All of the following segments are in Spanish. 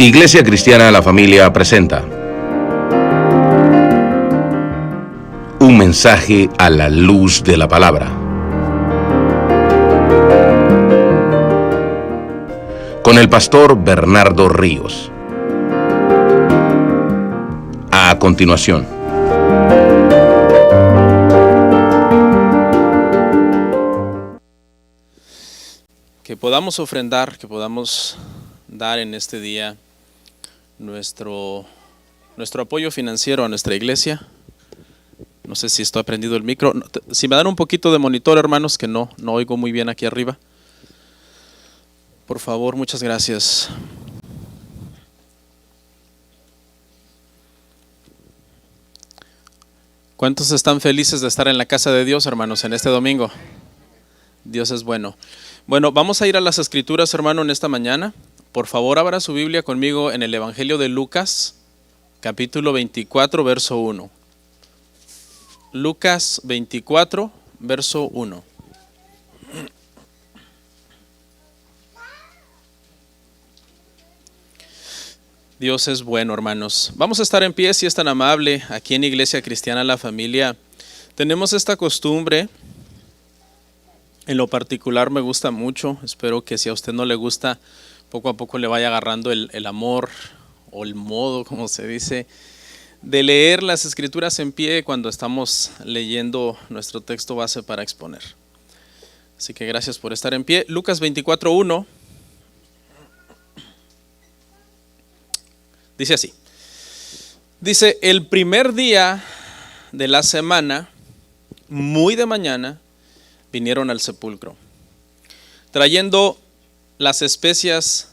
Iglesia Cristiana La Familia presenta un mensaje a la luz de la palabra, con el pastor Bernardo Ríos. A continuación. Que podamos ofrendar, que podamos dar en este día nuestro apoyo financiero a nuestra iglesia. No sé si estoy prendido el micro. Si me dan un poquito de monitor, hermanos, que no oigo muy bien aquí arriba. Por favor, muchas gracias. ¿Cuántos están felices de estar en la casa de Dios, hermanos, en este domingo? Dios es bueno. Bueno, vamos a ir a las Escrituras, hermano, en esta mañana. Por favor, abra su Biblia conmigo en el Evangelio de Lucas, capítulo 24, verso 1. Lucas 24, verso 1. Dios es bueno, hermanos. Vamos a estar en pie, si es tan amable. Aquí en Iglesia Cristiana La Familia tenemos esta costumbre. En lo particular me gusta mucho. Espero que si a usted no le gusta, poco a poco le vaya agarrando el amor o el modo, como se dice, de leer las Escrituras en pie cuando estamos leyendo nuestro texto base para exponer. Así que gracias por estar en pie. Lucas 24:1 dice así. Dice: el primer día de la semana, muy de mañana, vinieron al sepulcro, trayendo las especias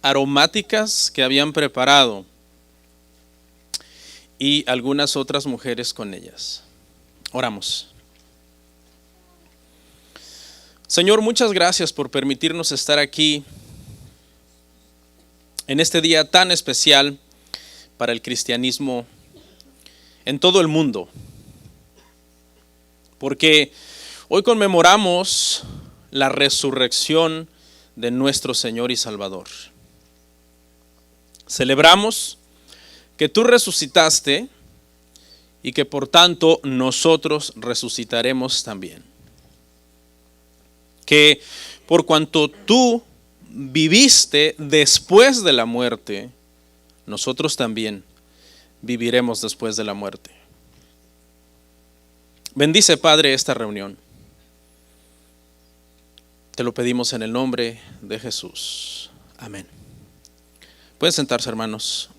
aromáticas que habían preparado y algunas otras mujeres con ellas. Oramos. Señor, muchas gracias por permitirnos estar aquí en este día tan especial para el cristianismo en todo el mundo, porque hoy conmemoramos la resurrección de nuestro Señor y Salvador. Celebramos que tú resucitaste y que por tanto nosotros resucitaremos también. Que por cuanto tú viviste después de la muerte, nosotros también viviremos después de la muerte. Bendice, Padre, esta reunión. Te lo pedimos en el nombre de Jesús. Amén. Pueden sentarse, hermanos.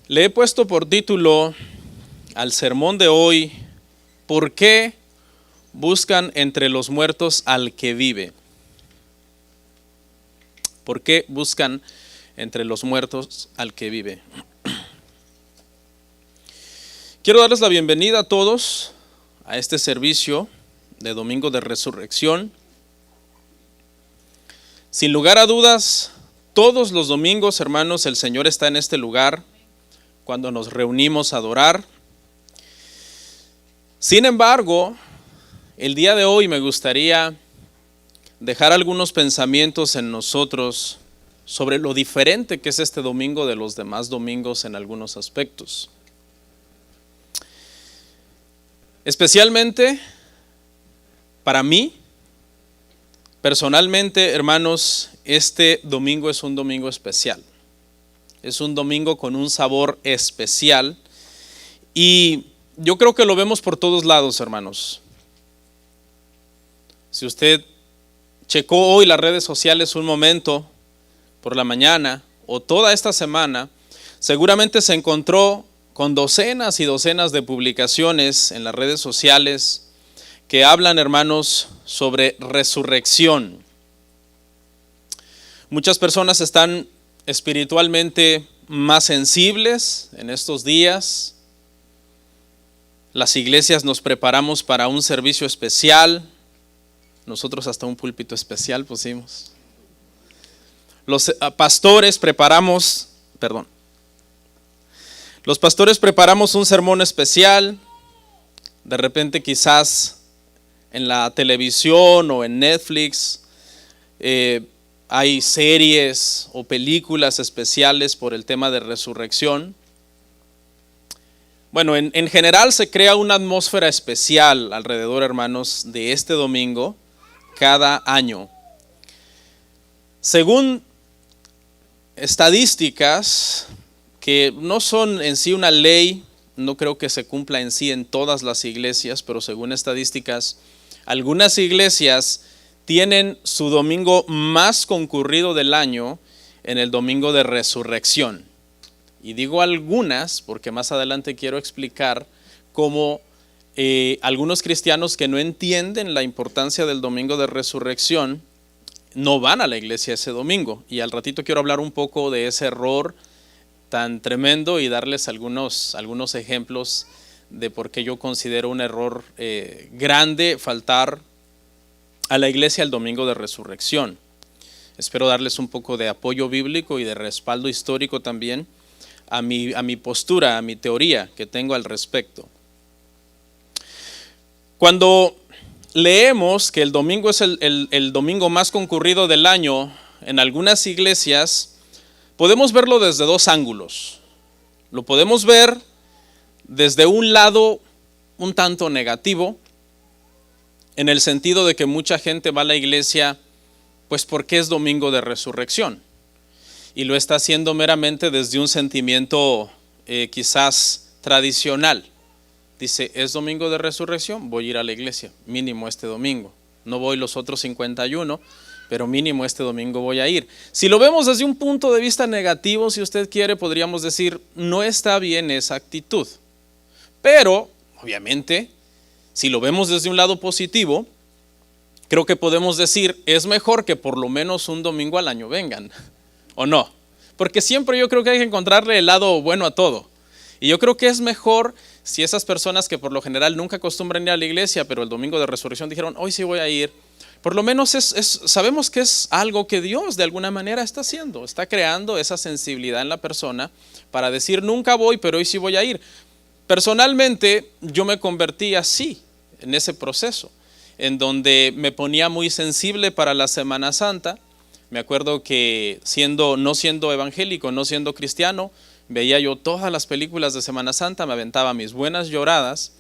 Le he puesto por título al sermón de hoy: ¿por qué buscan entre los muertos al que vive? ¿Por qué buscan entre los muertos al que vive? Quiero darles la bienvenida a todos a este servicio de Domingo de Resurrección. Sin lugar a dudas, todos los domingos, hermanos, el Señor está en este lugar cuando nos reunimos a adorar. Sin embargo, el día de hoy me gustaría dejar algunos pensamientos en nosotros sobre lo diferente que es este domingo de los demás domingos en algunos aspectos. Especialmente para mí, personalmente, hermanos, este domingo es un domingo especial. Es un domingo con un sabor especial y yo creo que lo vemos por todos lados, hermanos. Si usted checó hoy las redes sociales un momento por la mañana o toda esta semana, seguramente se encontró con docenas y docenas de publicaciones en las redes sociales que hablan, hermanos, sobre resurrección. Muchas personas están espiritualmente más sensibles en estos días. Las iglesias nos preparamos para un servicio especial. Nosotros hasta un púlpito especial pusimos. Los pastores preparamos un sermón especial. De repente quizás en la televisión o en Netflix hay series o películas especiales por el tema de resurrección. Bueno, en general se crea una atmósfera especial alrededor, hermanos, de este domingo cada año. Según estadísticas que no son en sí una ley, no creo que se cumpla en sí en todas las iglesias, pero según estadísticas, algunas iglesias tienen su domingo más concurrido del año en el domingo de resurrección. Y digo algunas porque más adelante quiero explicar cómo algunos cristianos que no entienden la importancia del domingo de resurrección no van a la iglesia ese domingo. Y al ratito quiero hablar un poco de ese error tan tremendo y darles algunos ejemplos de por qué yo considero un error grande faltar a la iglesia el domingo de resurrección. Espero darles un poco de apoyo bíblico y de respaldo histórico también a mi postura, a mi teoría que tengo al respecto. Cuando leemos que el domingo es el domingo más concurrido del año en algunas iglesias, podemos verlo desde dos ángulos. Lo podemos ver desde un lado un tanto negativo, en el sentido de que mucha gente va a la iglesia pues porque es domingo de resurrección y lo está haciendo meramente desde un sentimiento quizás tradicional. Dice, es domingo de resurrección, voy a ir a la iglesia, mínimo este domingo. No voy los otros 51, pero mínimo este domingo voy a ir. Si lo vemos desde un punto de vista negativo, si usted quiere, podríamos decir, no está bien esa actitud. Pero, obviamente, si lo vemos desde un lado positivo, creo que podemos decir, es mejor que por lo menos un domingo al año vengan, ¿o no? Porque siempre yo creo que hay que encontrarle el lado bueno a todo. Y yo creo que es mejor si esas personas que por lo general nunca acostumbran ir a la iglesia, pero el domingo de resurrección dijeron, hoy sí voy a ir, por lo menos sabemos que es algo que Dios de alguna manera está haciendo, está creando esa sensibilidad en la persona para decir, nunca voy, pero hoy sí voy a ir. Personalmente, yo me convertí así, en ese proceso, en donde me ponía muy sensible para la Semana Santa. Me acuerdo que no siendo evangélico, no siendo cristiano, veía yo todas las películas de Semana Santa, me aventaba mis buenas lloradas.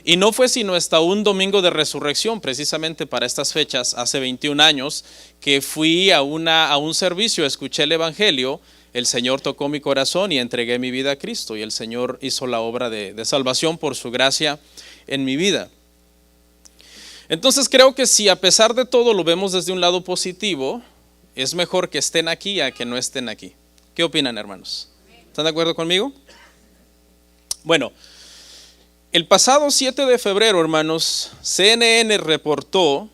Y no fue sino hasta un domingo de resurrección, precisamente para estas fechas, hace 21 años, que fui a un servicio, escuché el evangelio, el Señor tocó mi corazón y entregué mi vida a Cristo. Y el Señor hizo la obra de salvación por su gracia en mi vida. Entonces creo que si a pesar de todo lo vemos desde un lado positivo, es mejor que estén aquí a que no estén aquí. ¿Qué opinan, hermanos? ¿Están de acuerdo conmigo? Bueno, el pasado 7 de febrero, hermanos, CNN reportó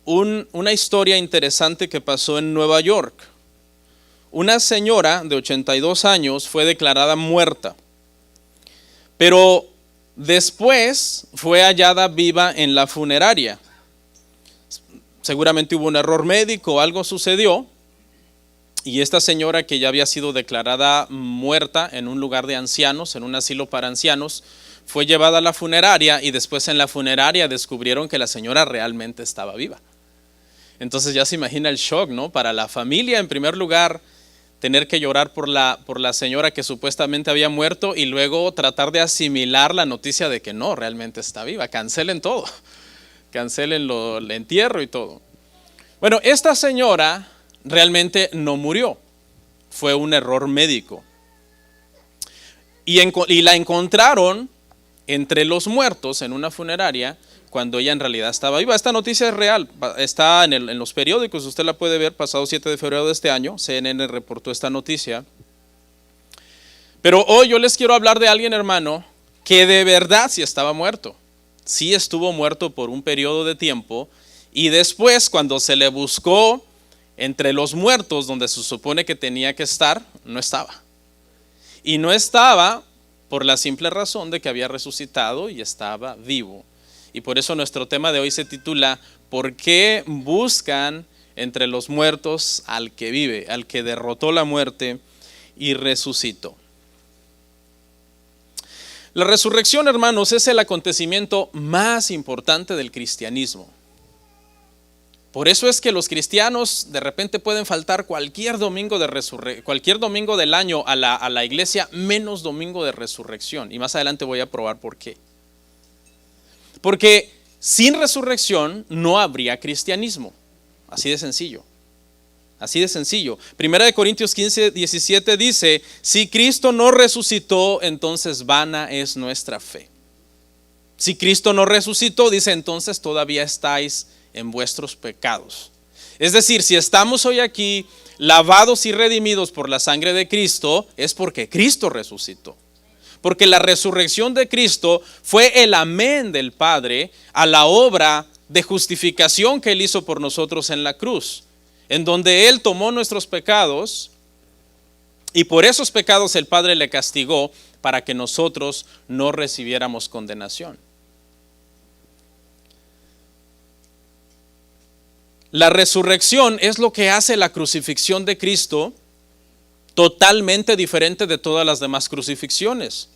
una historia interesante que pasó en Nueva York. Una señora de 82 años fue declarada muerta, pero después fue hallada viva en la funeraria. Seguramente hubo un error médico, algo sucedió. Y esta señora, que ya había sido declarada muerta en un lugar de ancianos, en un asilo para ancianos, fue llevada a la funeraria y después en la funeraria descubrieron que la señora realmente estaba viva. Entonces ya se imagina el shock, ¿no? Para la familia, en primer lugar, tener que llorar por la señora que supuestamente había muerto y luego tratar de asimilar la noticia de que no, realmente está viva. Cancelen todo, cancelen el entierro y todo. Bueno, esta señora realmente no murió, fue un error médico. Y la encontraron entre los muertos en una funeraria cuando ella en realidad estaba viva. Esta noticia es real, está en los periódicos, usted la puede ver, pasado 7 de febrero de este año, CNN reportó esta noticia. Pero hoy yo les quiero hablar de alguien, hermano, que de verdad sí estaba muerto. Sí estuvo muerto por un periodo de tiempo y después cuando se le buscó entre los muertos donde se supone que tenía que estar, no estaba. Y no estaba por la simple razón de que había resucitado y estaba vivo. Y por eso nuestro tema de hoy se titula ¿por qué buscan entre los muertos al que vive, al que derrotó la muerte y resucitó? La resurrección, hermanos, es el acontecimiento más importante del cristianismo. Por eso es que los cristianos de repente pueden faltar cualquier domingo cualquier domingo del año a la iglesia, menos domingo de resurrección. Y más adelante voy a probar por qué. Porque sin resurrección no habría cristianismo. Así de sencillo. Así de sencillo. Primera de Corintios 15, 17 dice: si Cristo no resucitó, entonces vana es nuestra fe. Si Cristo no resucitó, dice, entonces todavía estáis en vuestros pecados. Es decir, si estamos hoy aquí lavados y redimidos por la sangre de Cristo, es porque Cristo resucitó. Porque la resurrección de Cristo fue el amén del Padre a la obra de justificación que Él hizo por nosotros en la cruz, en donde Él tomó nuestros pecados y por esos pecados el Padre le castigó para que nosotros no recibiéramos condenación. La resurrección es lo que hace la crucifixión de Cristo totalmente diferente de todas las demás crucifixiones.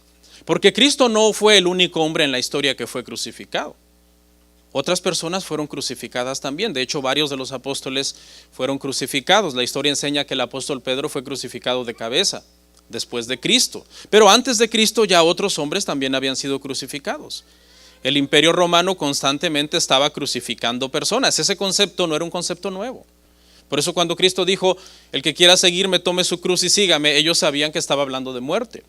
Porque Cristo no fue el único hombre en la historia que fue crucificado. Otras personas fueron crucificadas también. De hecho, varios de los apóstoles fueron crucificados. La historia enseña que el apóstol Pedro fue crucificado de cabeza después de Cristo. Pero antes de Cristo ya otros hombres también habían sido crucificados. El Imperio Romano constantemente estaba crucificando personas. Ese concepto no era un concepto nuevo. Por eso cuando Cristo dijo, el que quiera seguirme, tome su cruz y sígame, ellos sabían que estaba hablando de muerte.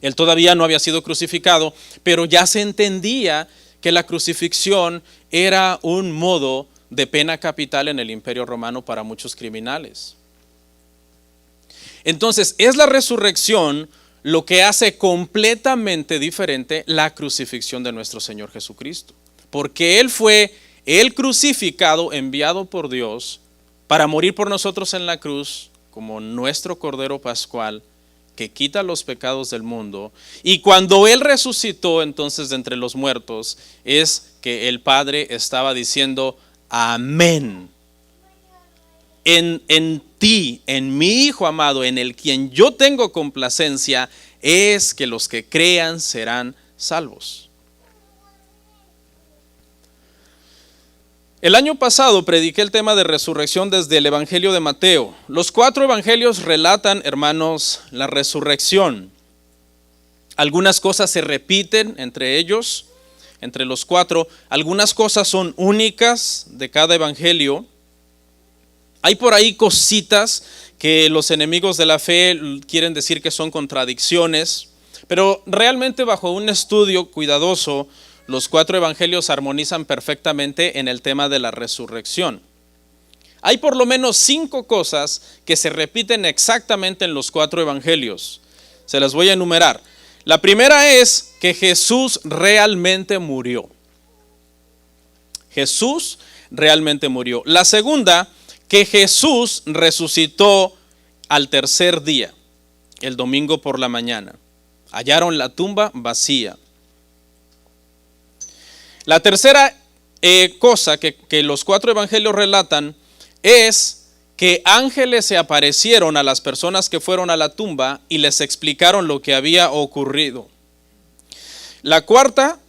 Él todavía no había sido crucificado, pero ya se entendía que la crucifixión era un modo de pena capital en el Imperio Romano para muchos criminales. Entonces, es la resurrección lo que hace completamente diferente la crucifixión de nuestro Señor Jesucristo. Porque Él fue el crucificado, enviado por Dios para morir por nosotros en la cruz como nuestro Cordero Pascual que quita los pecados del mundo. Y cuando Él resucitó entonces de entre los muertos, es que el Padre estaba diciendo: amén. En ti, en mi Hijo amado, en el quien yo tengo complacencia, es que los que crean serán salvos. El año pasado prediqué el tema de resurrección desde el Evangelio de Mateo. Los 4 evangelios relatan, hermanos, la resurrección. Algunas cosas se repiten entre ellos, entre los 4. Algunas cosas son únicas de cada evangelio. Hay por ahí cositas que los enemigos de la fe quieren decir que son contradicciones, pero realmente bajo un estudio cuidadoso, los 4 evangelios armonizan perfectamente en el tema de la resurrección. Hay por lo menos 5 cosas que se repiten exactamente en los 4 evangelios. Se las voy a enumerar. La primera es que Jesús realmente murió. Jesús realmente murió. La segunda, que Jesús resucitó al tercer día, el domingo por la mañana. Hallaron la tumba vacía. La tercera cosa que los 4 evangelios relatan es que ángeles se aparecieron a las personas que fueron a la tumba y les explicaron lo que había ocurrido. La cuarta,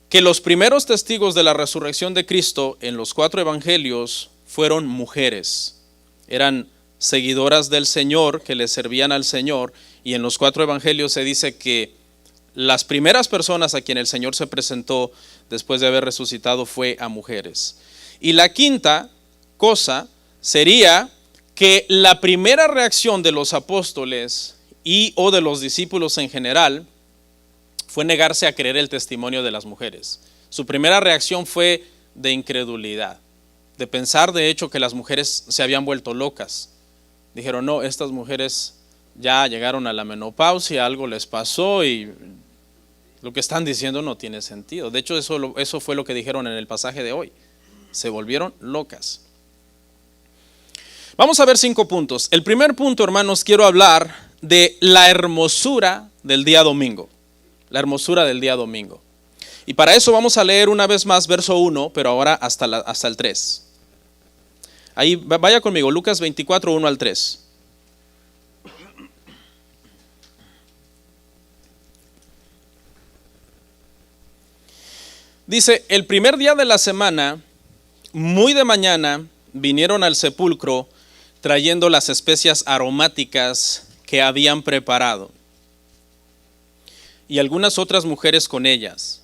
que los primeros testigos de la resurrección de Cristo en los 4 evangelios fueron mujeres. Eran seguidoras del Señor, que le servían al Señor, y en los 4 evangelios se dice que las primeras personas a quien el Señor se presentó después de haber resucitado fue a mujeres. Y la quinta cosa sería que la primera reacción de los apóstoles y o de los discípulos en general fue negarse a creer el testimonio de las mujeres. Su primera reacción fue de incredulidad, de pensar de hecho que las mujeres se habían vuelto locas. Dijeron, no, estas mujeres ya llegaron a la menopausia, algo les pasó y lo que están diciendo no tiene sentido. De hecho, eso fue lo que dijeron en el pasaje de hoy. Se volvieron locas. Vamos a ver 5 puntos. El primer punto, hermanos, quiero hablar de la hermosura del día domingo. La hermosura del día domingo. Y para eso vamos a leer una vez más verso 1, pero ahora hasta el 3. Ahí vaya conmigo, Lucas 24, 1 al 3. Dice, el primer día de la semana, muy de mañana vinieron al sepulcro trayendo las especias aromáticas que habían preparado, y algunas otras mujeres con ellas.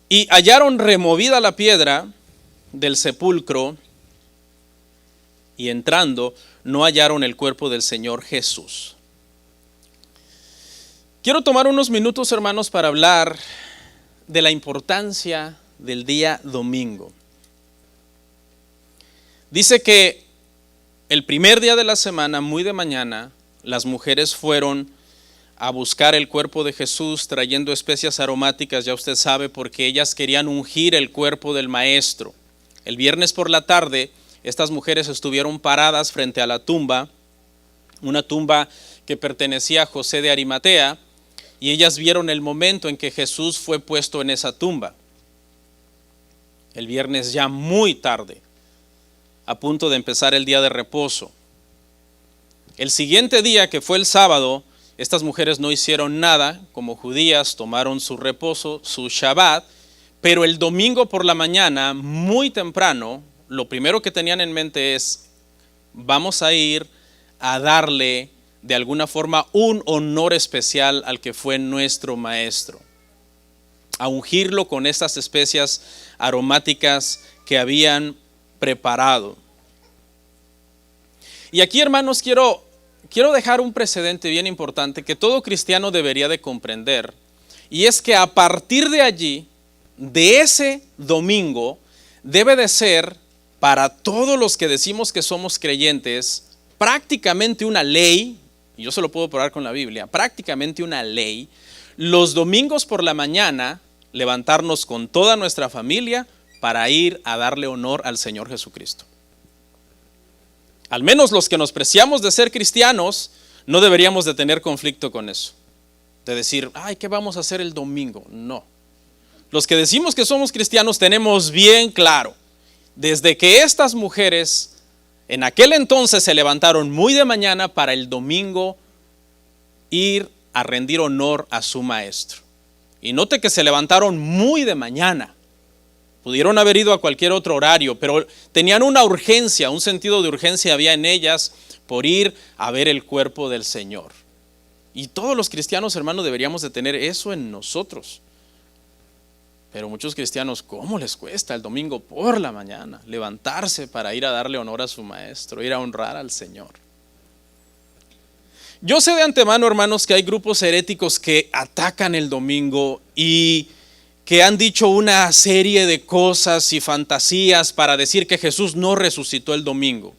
Y hallaron removida la piedra del sepulcro, y entrando no hallaron el cuerpo del Señor Jesús. Quiero tomar unos minutos, hermanos, para hablar de la importancia del día domingo. Dice que el primer día de la semana, muy de mañana, las mujeres fueron a buscar el cuerpo de Jesús trayendo especias aromáticas, ya usted sabe, porque ellas querían ungir el cuerpo del Maestro. El viernes por la tarde, estas mujeres estuvieron paradas frente a la tumba, una tumba que pertenecía a José de Arimatea, y ellas vieron el momento en que Jesús fue puesto en esa tumba. El viernes ya muy tarde, a punto de empezar el día de reposo. El siguiente día, que fue el sábado, estas mujeres no hicieron nada, como judías, tomaron su reposo, su Shabbat, pero el domingo por la mañana, muy temprano, lo primero que tenían en mente es: vamos a ir a darle de alguna forma un honor especial al que fue nuestro Maestro, a ungirlo con estas especias aromáticas que habían preparado. Y aquí, hermanos, quiero dejar un precedente bien importante que todo cristiano debería de comprender, y es que a partir de allí, de ese domingo, debe de ser para todos los que decimos que somos creyentes prácticamente una ley, y yo se lo puedo probar con la Biblia, prácticamente una ley, los domingos por la mañana levantarnos con toda nuestra familia para ir a darle honor al Señor Jesucristo. Al menos los que nos preciamos de ser cristianos no deberíamos de tener conflicto con eso, de decir, ay, ¿qué vamos a hacer el domingo? No. Los que decimos que somos cristianos tenemos bien claro, desde que estas mujeres en aquel entonces se levantaron muy de mañana para el domingo ir a rendir honor a su Maestro. Y note que se levantaron muy de mañana. Pudieron haber ido a cualquier otro horario, pero tenían una urgencia, un sentido de urgencia había en ellas por ir a ver el cuerpo del Señor. Y todos los cristianos, hermanos, deberíamos de tener eso en nosotros. Pero muchos cristianos, ¿cómo les cuesta el domingo por la mañana levantarse para ir a darle honor a su Maestro, ir a honrar al Señor? Yo sé de antemano, hermanos, que hay grupos heréticos que atacan el domingo y que han dicho una serie de cosas y fantasías para decir que Jesús no resucitó el domingo.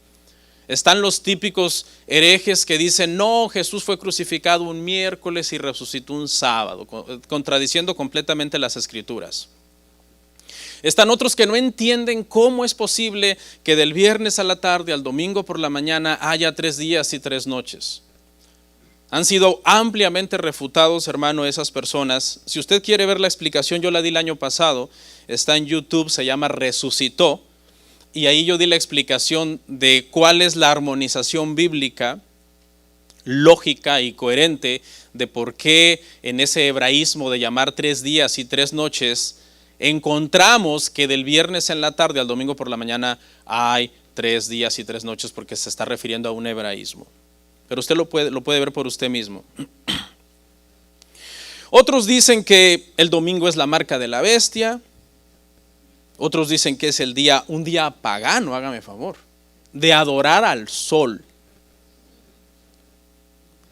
Están los típicos herejes que dicen, no, Jesús fue crucificado un miércoles y resucitó un sábado, contradiciendo completamente las Escrituras. Están otros que no entienden cómo es posible que del viernes a la tarde al domingo por la mañana haya 3 días y 3 noches. Han sido ampliamente refutados, hermano, esas personas. Si usted quiere ver la explicación, yo la di el año pasado, está en YouTube, se llama Resucitó. Y ahí yo di la explicación de cuál es la armonización bíblica, lógica y coherente de por qué en ese hebraísmo de llamar 3 días y 3 noches, encontramos que del viernes en la tarde al domingo por la mañana hay 3 días y 3 noches, porque se está refiriendo a un hebraísmo. Pero usted lo puede ver por usted mismo. Otros dicen que el domingo es la marca de la bestia. Otros dicen que es un día pagano, hágame favor, de adorar al sol.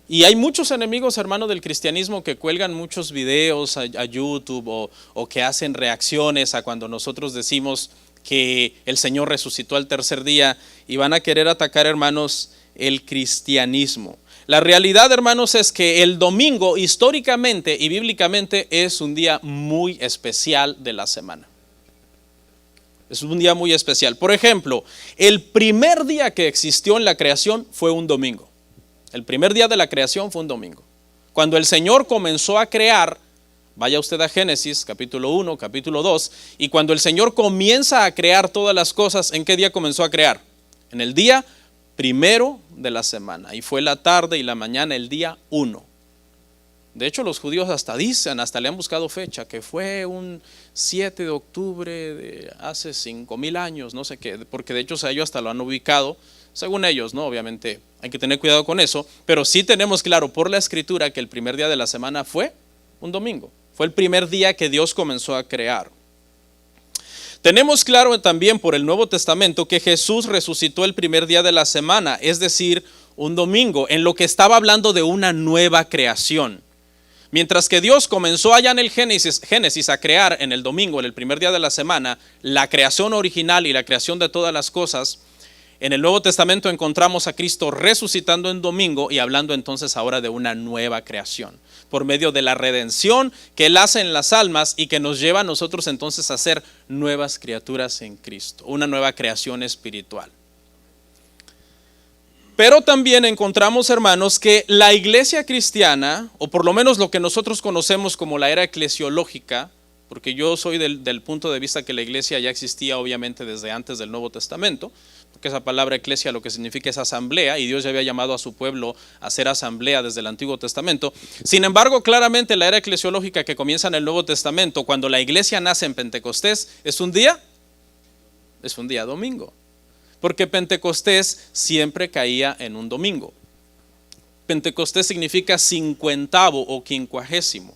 Y hay muchos enemigos, hermano, del cristianismo que cuelgan muchos videos a YouTube o que hacen reacciones a cuando nosotros decimos que el Señor resucitó al tercer día, y van a querer atacar, hermanos, el cristianismo. La realidad, hermanos, es que el domingo históricamente y bíblicamente es un día muy especial de la semana. Es un día muy especial. Por ejemplo, el primer día que existió en la creación fue un domingo. El primer día de la creación fue un domingo. Cuando el Señor comenzó a crear, vaya usted a Génesis, capítulo 1, capítulo 2, y cuando el Señor comienza a crear todas las cosas, ¿en qué día comenzó a crear? En el día primero de la semana. Y fue la tarde y la mañana, el día 1. De hecho, los judíos hasta dicen, hasta le han buscado fecha, que fue un 7 de octubre de hace 5000 años, no sé qué, porque de hecho ellos hasta lo han ubicado, según ellos, ¿no? Obviamente hay que tener cuidado con eso, pero sí tenemos claro por la escritura que el primer día de la semana fue un domingo, fue el primer día que Dios comenzó a crear. Tenemos claro también por el Nuevo Testamento que Jesús resucitó el primer día de la semana, es decir, un domingo, en lo que estaba hablando de una nueva creación. Mientras que Dios comenzó allá en el Génesis a crear en el domingo, en el primer día de la semana, la creación original y la creación de todas las cosas, en el Nuevo Testamento encontramos a Cristo resucitando en domingo y hablando entonces ahora de una nueva creación, por medio de la redención que Él hace en las almas y que nos lleva a nosotros entonces a ser nuevas criaturas en Cristo, una nueva creación espiritual. Pero también encontramos, hermanos, que la iglesia cristiana, o por lo menos lo que nosotros conocemos como la era eclesiológica, porque yo soy del punto de vista que la iglesia ya existía obviamente desde antes del Nuevo Testamento, porque esa palabra eclesia lo que significa es asamblea, y Dios ya había llamado a su pueblo a ser asamblea desde el Antiguo Testamento. Sin embargo, claramente la era eclesiológica que comienza en el Nuevo Testamento, cuando la iglesia nace en Pentecostés, es un día domingo. Porque Pentecostés siempre caía en un domingo. Pentecostés significa 50avo o 50º.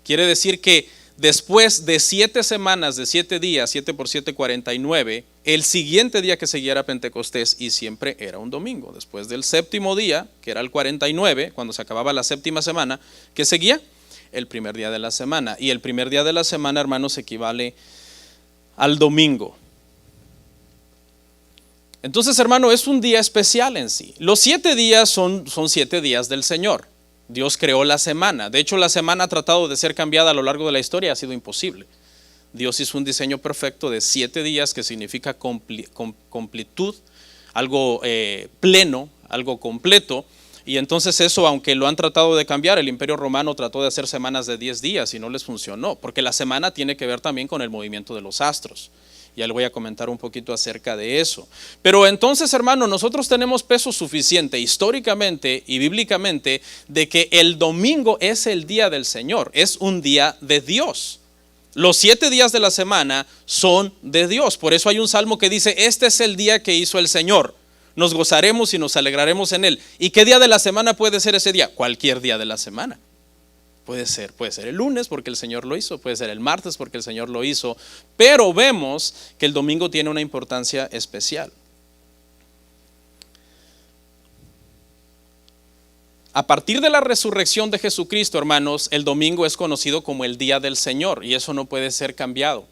Quiere decir que después de 7 semanas, de 7 días, 7 por 7, 49, el siguiente día que seguía era Pentecostés y siempre era un domingo. Después del séptimo día, que era el 49, cuando se acababa la séptima semana, ¿qué seguía? El primer día de la semana. Y el primer día de la semana, hermanos, equivale al domingo. Entonces, hermano, es un día especial en sí. Los 7 días son 7 días del Señor. Dios creó la semana. De hecho, la semana ha tratado de ser cambiada a lo largo de la historia, ha sido imposible. Dios hizo un diseño perfecto de 7 días que significa completud, algo pleno, algo completo. Y entonces eso, aunque lo han tratado de cambiar, el Imperio Romano trató de hacer semanas de 10 días y no les funcionó, porque la semana tiene que ver también con el movimiento de los astros. Ya le voy a comentar un poquito acerca de eso. Pero entonces, hermano, nosotros tenemos peso suficiente históricamente y bíblicamente de que el domingo es el día del Señor, es un día de Dios. Los 7 días de la semana son de Dios. Por eso hay un salmo que dice, este es el día que hizo el Señor. Nos gozaremos y nos alegraremos en él. ¿Y qué día de la semana puede ser ese día? Cualquier día de la semana. Puede ser el lunes porque el Señor lo hizo, puede ser el martes porque el Señor lo hizo, pero vemos que el domingo tiene una importancia especial. A partir de la resurrección de Jesucristo, hermanos, el domingo es conocido como el día del Señor y eso no puede ser cambiado.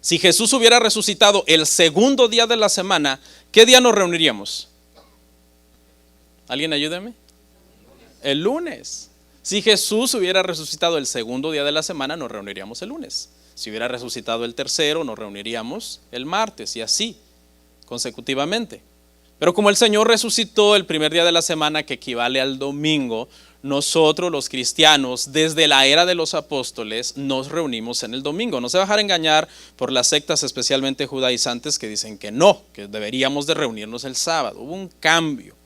Si Jesús hubiera resucitado el segundo día de la semana, ¿qué día nos reuniríamos? ¿Alguien ayúdeme? El lunes. Si Jesús hubiera resucitado el segundo día de la semana, nos reuniríamos el lunes. Si hubiera resucitado el tercero, nos reuniríamos el martes y así, consecutivamente. Pero como el Señor resucitó el primer día de la semana, que equivale al domingo, nosotros los cristianos, desde la era de los apóstoles, nos reunimos en el domingo. No se va a dejar engañar por las sectas, especialmente judaizantes, que dicen que no, que deberíamos de reunirnos el sábado. Hubo un cambio.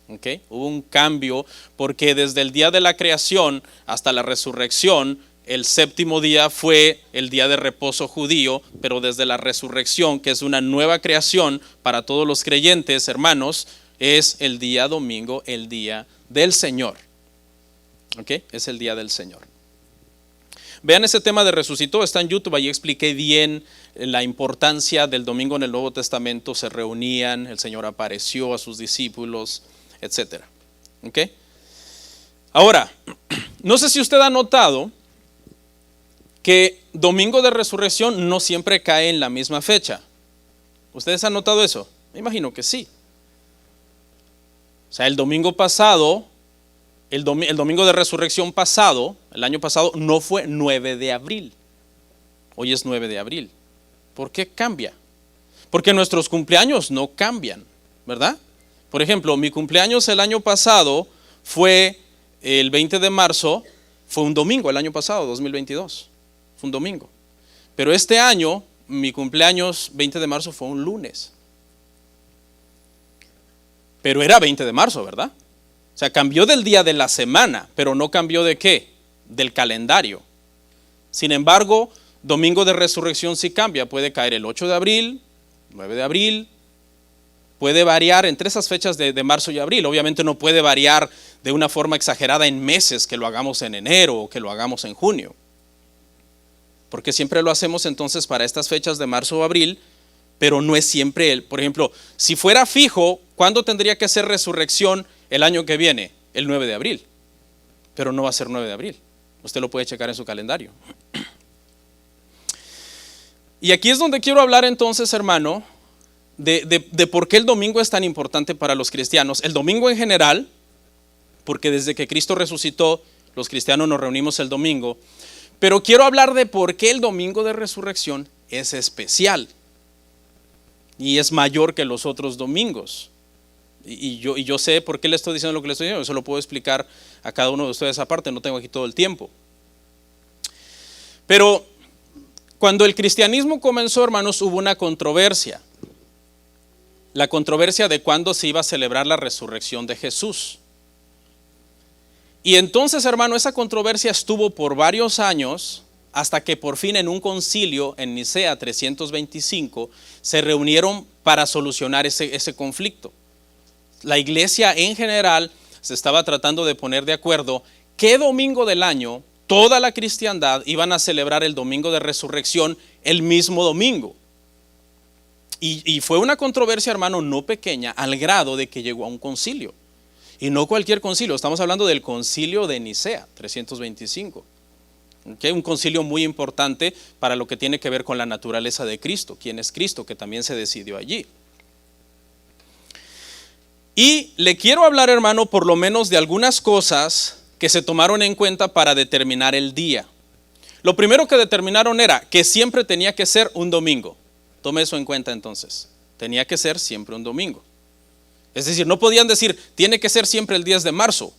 Okay. Hubo un cambio porque desde el día de la creación hasta la resurrección, el séptimo día fue el día de reposo judío, pero desde la resurrección, que es una nueva creación para todos los creyentes, hermanos, es el día domingo, el día del Señor. Okay. Es el día del Señor. Vean ese tema de resucitó, está en YouTube, ahí expliqué bien la importancia del domingo en el Nuevo Testamento. Se reunían, el Señor apareció a sus discípulos, etcétera. ¿Okay? Ahora, no sé si usted ha notado que domingo de resurrección no siempre cae en la misma fecha. ¿Ustedes han notado eso? Me imagino que sí. O sea, el domingo pasado, el domingo de resurrección pasado, el año pasado, no fue 9 de abril. Hoy es 9 de abril. ¿Por qué cambia? Porque nuestros cumpleaños no cambian, ¿verdad? Por ejemplo, mi cumpleaños el año pasado fue el 20 de marzo, fue un domingo el año pasado, 2022, fue un domingo. Pero este año, mi cumpleaños 20 de marzo fue un lunes. Pero era 20 de marzo, ¿verdad? O sea, cambió del día de la semana, pero no cambió ¿de qué? Del calendario. Sin embargo, domingo de resurrección sí cambia. Puede caer el 8 de abril, 9 de abril. Puede variar entre esas fechas de marzo y abril. Obviamente no puede variar de una forma exagerada en meses, que lo hagamos en enero o que lo hagamos en junio. Porque siempre lo hacemos entonces para estas fechas de marzo o abril, pero no es siempre él. Por ejemplo, si fuera fijo, ¿cuándo tendría que ser resurrección el año que viene? El 9 de abril. Pero no va a ser 9 de abril. Usted lo puede checar en su calendario. Y aquí es donde quiero hablar entonces, hermano, de por qué el domingo es tan importante para los cristianos. El domingo en general, porque desde que Cristo resucitó, los cristianos nos reunimos el domingo. Pero quiero hablar de por qué el domingo de resurrección es especial y es mayor que los otros domingos. Y yo sé por qué le estoy diciendo lo que le estoy diciendo. Eso lo puedo explicar a cada uno de ustedes aparte, no tengo aquí todo el tiempo. Pero cuando el cristianismo comenzó, hermanos, hubo una controversia. La controversia de cuándo se iba a celebrar la resurrección de Jesús. Y entonces, hermano, esa controversia estuvo por varios años hasta que por fin en un concilio en Nicea 325 se reunieron para solucionar ese conflicto. La iglesia en general se estaba tratando de poner de acuerdo qué domingo del año toda la cristiandad iban a celebrar el domingo de resurrección el mismo domingo. Y fue una controversia, hermano, no pequeña, al grado de que llegó a un concilio. Y no cualquier concilio, estamos hablando del concilio de Nicea 325. ¿Okay? Un concilio muy importante para lo que tiene que ver con la naturaleza de Cristo. ¿Quién es Cristo? Que también se decidió allí. Y le quiero hablar, hermano, por lo menos de algunas cosas que se tomaron en cuenta para determinar el día. Lo primero que determinaron era que siempre tenía que ser un domingo. Tome eso en cuenta entonces. Tenía que ser siempre un domingo. Es decir, no podían decir, tiene que ser siempre el 10 de marzo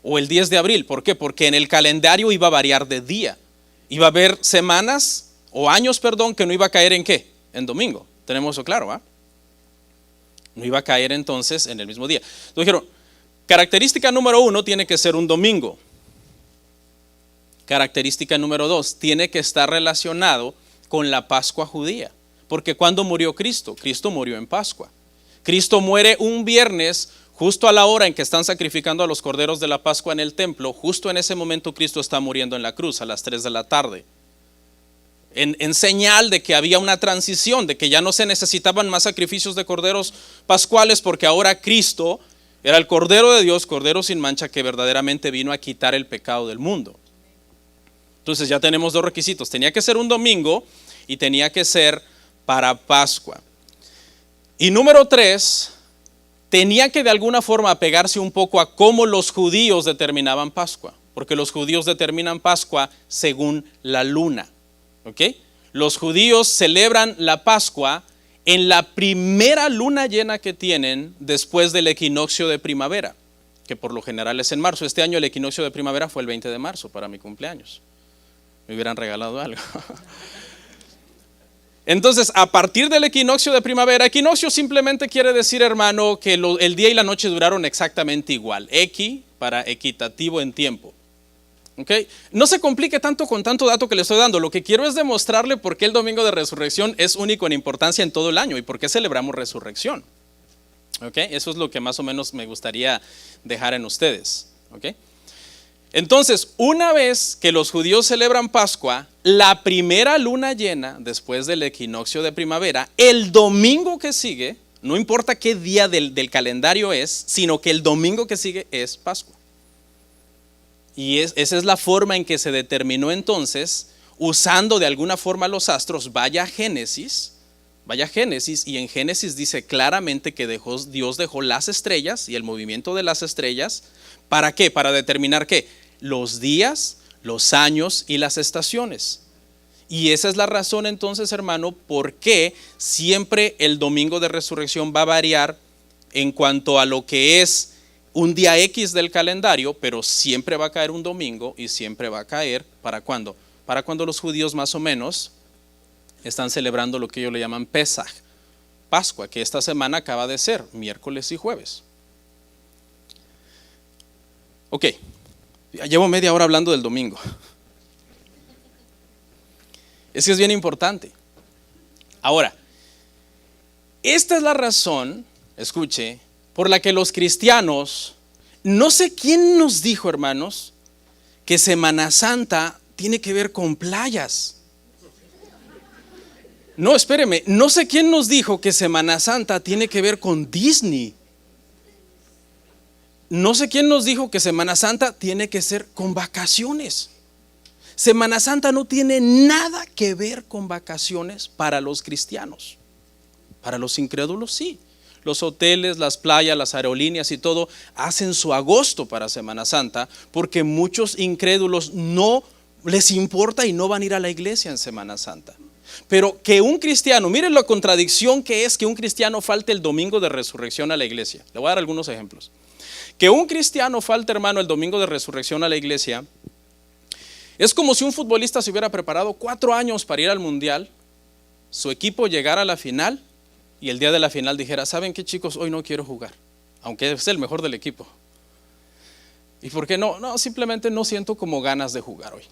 o el 10 de abril. ¿Por qué? Porque en el calendario iba a variar de día. Iba a haber semanas o años, que no iba a caer en ¿qué? En domingo. Tenemos eso claro, ¿ah? No iba a caer entonces en el mismo día. Entonces dijeron, característica número 1, tiene que ser un domingo. Característica número 2, tiene que estar relacionado con la Pascua judía. Porque ¿cuándo murió Cristo? Cristo murió en Pascua. Cristo muere un viernes, justo a la hora en que están sacrificando a los corderos de la Pascua en el templo. Justo en ese momento Cristo está muriendo en la cruz a las 3 de la tarde. En señal de que había una transición, de que ya no se necesitaban más sacrificios de corderos pascuales, porque ahora Cristo era el Cordero de Dios, Cordero sin mancha, que verdaderamente vino a quitar el pecado del mundo. Entonces ya tenemos dos requisitos, tenía que ser un domingo y tenía que ser para Pascua. Y número 3, tenía que de alguna forma apegarse un poco a cómo los judíos determinaban Pascua, porque los judíos determinan Pascua según la luna. ¿Okay? Los judíos celebran la Pascua en la primera luna llena que tienen después del equinoccio de primavera, que por lo general es en marzo. Este año el equinoccio de primavera fue el 20 de marzo para mi cumpleaños. Me hubieran regalado algo. Entonces, a partir del equinoccio de primavera, equinoccio simplemente quiere decir, hermano, que el día y la noche duraron exactamente igual. Equi para equitativo en tiempo. ¿Okay? No se complique tanto con tanto dato que le estoy dando. Lo que quiero es demostrarle por qué el domingo de resurrección es único en importancia en todo el año y por qué celebramos resurrección. ¿Okay? Eso es lo que más o menos me gustaría dejar en ustedes. ¿Okay? Entonces, una vez que los judíos celebran Pascua, la primera luna llena después del equinoccio de primavera, el domingo que sigue, no importa qué día del calendario es, sino que el domingo que sigue es Pascua. Y esa es la forma en que se determinó entonces, usando de alguna forma los astros. Vaya a Génesis, y en Génesis dice claramente que Dios dejó las estrellas y el movimiento de las estrellas. ¿Para qué? Para determinar ¿qué? Los días, los años y las estaciones. Y esa es la razón entonces, hermano, por qué siempre el domingo de resurrección va a variar en cuanto a lo que es un día X del calendario, pero siempre va a caer un domingo y siempre va a caer, ¿para cuándo? Para cuando los judíos más o menos están celebrando lo que ellos le llaman Pesaj, Pascua, que esta semana acaba de ser, miércoles y jueves. Ok, ya llevo media hora hablando del domingo. Es que es bien importante. Ahora, esta es la razón, escuche, por la que los cristianos, no sé quién nos dijo, hermanos, que Semana Santa tiene que ver con playas. No, espéreme, no sé quién nos dijo que Semana Santa tiene que ver con Disney. No sé quién nos dijo que Semana Santa tiene que ser con vacaciones. Semana Santa no tiene nada que ver con vacaciones para los cristianos. Para los incrédulos sí. Los hoteles, las playas, las aerolíneas y todo hacen su agosto para Semana Santa porque muchos incrédulos no les importa y no van a ir a la iglesia en Semana Santa. Pero que un cristiano, miren la contradicción que es que un cristiano falte el domingo de resurrección a la iglesia. Le voy a dar algunos ejemplos. Que un cristiano falte, hermano, el domingo de resurrección a la iglesia es como si un futbolista se hubiera preparado 4 años para ir al mundial, su equipo llegara a la final y el día de la final dijera: ¿saben qué, chicos? Hoy no quiero jugar, aunque es el mejor del equipo. ¿Y por qué no? No, simplemente no siento como ganas de jugar hoy.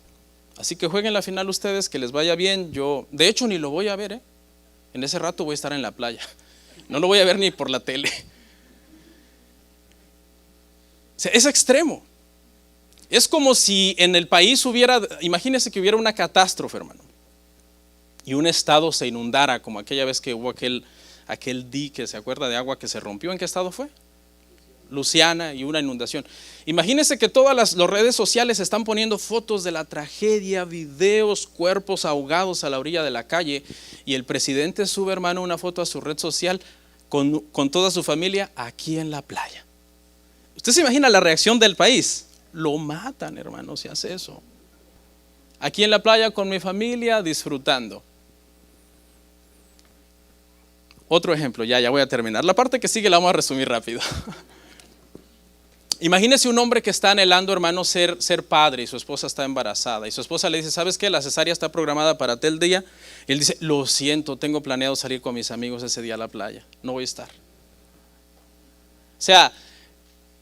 Así que jueguen la final ustedes, que les vaya bien. Yo, de hecho, ni lo voy a ver, En ese rato voy a estar en la playa. No lo voy a ver ni por la tele. O sea, es extremo. Es como si en el país hubiera, imagínense que hubiera una catástrofe, hermano, y un estado se inundara, como aquella vez que hubo aquel dique, ¿se acuerda de agua que se rompió? ¿En qué estado fue? Luciana, y una inundación. Imagínense que todas las redes sociales están poniendo fotos de la tragedia, videos, cuerpos ahogados a la orilla de la calle, y el presidente sube, hermano, una foto a su red social con toda su familia aquí en la playa. ¿Usted se imagina la reacción del país? Lo matan, hermano, si hace eso. Aquí en la playa con mi familia disfrutando. Otro ejemplo, ya voy a terminar. La parte que sigue la vamos a resumir rápido. Imagínese un hombre que está anhelando, hermano, ser padre, y su esposa está embarazada, y su esposa le dice: ¿sabes qué? La cesárea está programada para tal día. Y él dice: lo siento, tengo planeado salir con mis amigos ese día a la playa, no voy a estar. O sea,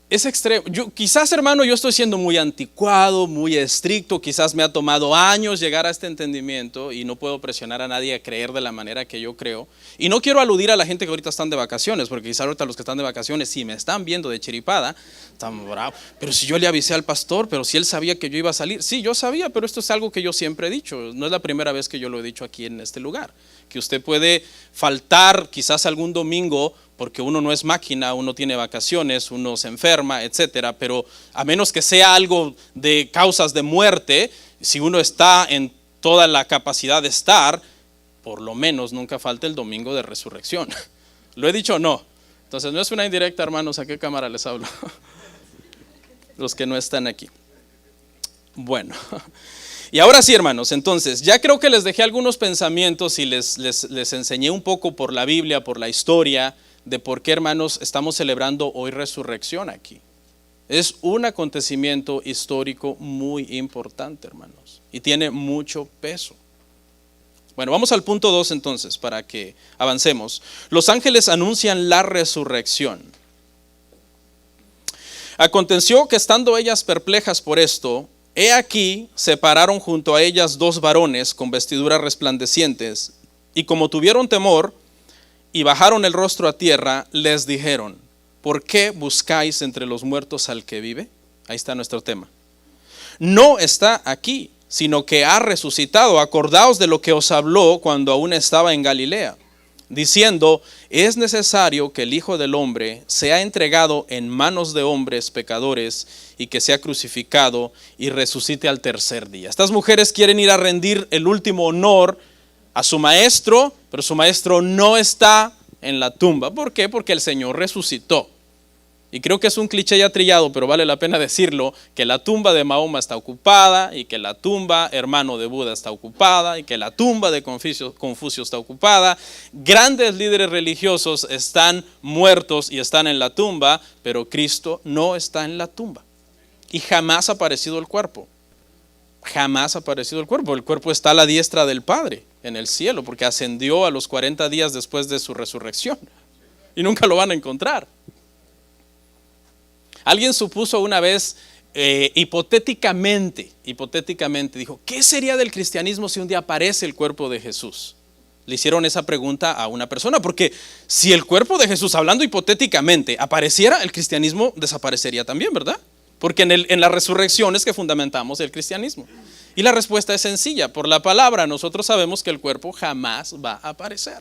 es extremo. Quizás, hermano, yo estoy siendo muy anticuado, muy estricto, quizás me ha tomado años llegar a este entendimiento y no puedo presionar a nadie a creer de la manera que yo creo. Y no quiero aludir a la gente que ahorita están de vacaciones, porque quizás ahorita los que están de vacaciones, si me están viendo de chiripada, están bravos. Pero si yo le avisé al pastor, pero si él sabía que yo iba a salir. Sí, yo sabía, pero esto es algo que yo siempre he dicho. No es la primera vez que yo lo he dicho aquí en este lugar. Que usted puede faltar quizás algún domingo porque uno no es máquina, uno tiene vacaciones, uno se enferma, etcétera, pero a menos que sea algo de causas de muerte, si uno está en toda la capacidad de estar, por lo menos nunca falta el domingo de resurrección. ¿Lo he dicho o no? Entonces no es una indirecta, hermanos. ¿A qué cámara les hablo? Los que no están aquí. Bueno, y ahora sí, hermanos, entonces ya creo que les dejé algunos pensamientos y les enseñé un poco por la Biblia, por la historia, de por qué, hermanos, estamos celebrando hoy resurrección aquí. Es un acontecimiento histórico muy importante, hermanos, y tiene mucho peso. Bueno, vamos al punto 2 entonces, para que avancemos. Los ángeles anuncian la resurrección. Aconteció que, estando ellas perplejas por esto, he aquí se pararon junto a ellas 2 varones con vestiduras resplandecientes, y como tuvieron temor y bajaron el rostro a tierra, les dijeron: ¿por qué buscáis entre los muertos al que vive? Ahí está nuestro tema. No está aquí, sino que ha resucitado. Acordaos de lo que os habló cuando aún estaba en Galilea, diciendo: es necesario que el Hijo del Hombre sea entregado en manos de hombres pecadores, y que sea crucificado y resucite al tercer día. Estas mujeres quieren ir a rendir el último honor a su maestro, pero su maestro no está en la tumba. ¿Por qué? Porque el Señor resucitó. Y creo que es un cliché ya trillado, pero vale la pena decirlo, que la tumba de Mahoma está ocupada, y que la tumba, hermano, de Buda está ocupada, y que la tumba de Confucio está ocupada. Grandes líderes religiosos están muertos y están en la tumba, pero Cristo no está en la tumba. Y jamás ha aparecido el cuerpo. Jamás ha aparecido el cuerpo. El cuerpo está a la diestra del Padre en el cielo, porque ascendió a los 40 días después de su resurrección. Y nunca lo van a encontrar. Alguien supuso una vez hipotéticamente dijo, ¿qué sería del cristianismo si un día aparece el cuerpo de Jesús? Le hicieron esa pregunta a una persona, porque si el cuerpo de Jesús, hablando hipotéticamente, apareciera, el cristianismo desaparecería también, ¿verdad? Porque en la resurrección es que fundamentamos el cristianismo. Y la respuesta es sencilla, por la palabra nosotros sabemos que el cuerpo jamás va a aparecer.